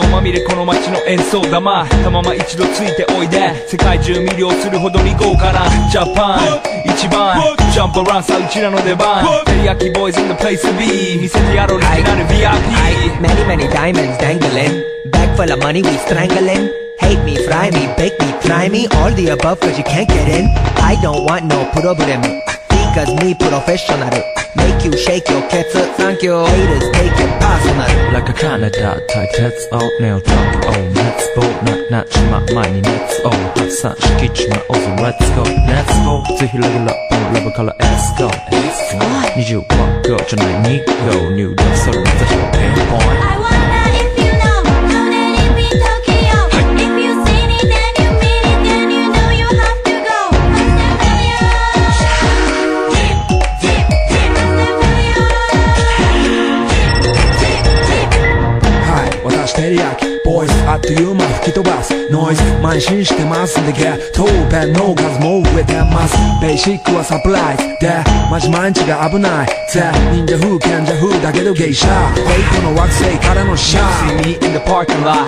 想まみれこの街の演奏玉たまま一度ついておいで世界中魅了するほどに豪華なジャパン一番ジャンプアラウンさうちらの出番テリヤキボーイズ in the place to be 見せてやろうオリジナル VIP Many many diamonds dangling Bag full of money we strangling Hate me, fry me, bake me, try me All the above cause you can't get in I don't want no problem Because me professional Make you shake your cats Thank you Haters take it personal Like a Canada type That's all nail drop Oh let's goなちま前に Let's all 発散しきちまおぞ Let's go Let's go ぜひレギュラーラブから Let's go 20万個じゃない2個入力それまた標点ポイント I wonder if you know Know that it be Tokyo If you seen it then you mean it Then you know you have to goはい私テリヤキボイスあっという間吹き飛ばすノイズ邁進してますんでゲットペンの数も増えてますベーシックはサプライズでマジ毎日が危ないぜ忍者風賢者風だけどゲイシャフェイクの惑星からのシャー See me in the parking lot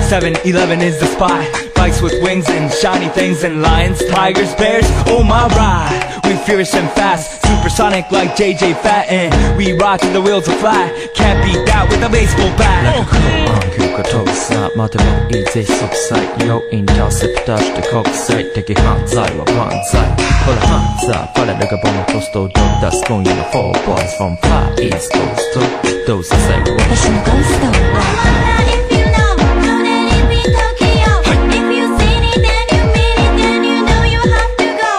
7-Eleven is the spot Bikes with wings and shiny things and lions, tigers, bears, oh my ride We fierce and fast, supersonic like JJ Fatten We ride till the wheels are flat Can't beat that with a baseball bat Like a cool on 休暇飛ぶさ待てばいいぜ即歳要インターセプターして国際的犯罪は万歳ほら犯罪パレルがボムトストを出す今夜の4 boys from far east coast どうせ最後私のゴースト I wonder if you know Know that it be Tokyo If you seen it then you mean it Then you know you have to go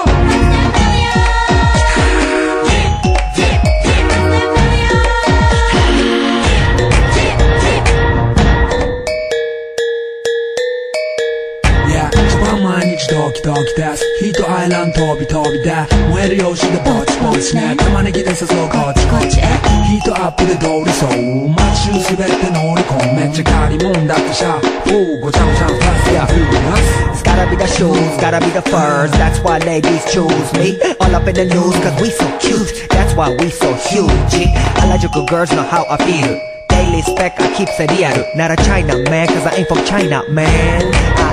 Yeah 一番毎日ドキドキですヒートアイランド飛び飛びで燃える用紙でぼちぼちね玉ねぎで誘うこっちこっちへヒートアップで通りそう街中すべて乗り込むめっちゃ借りもんだってシャーごちゃごちゃファストやフーマス It's gotta be the shoes, gotta be the furs That's why ladies choose me All up in the news cause we so cute That's why we so huge Harajuku girls know how I feel Daily spec I keep it real Not a China man cause I ain't from China man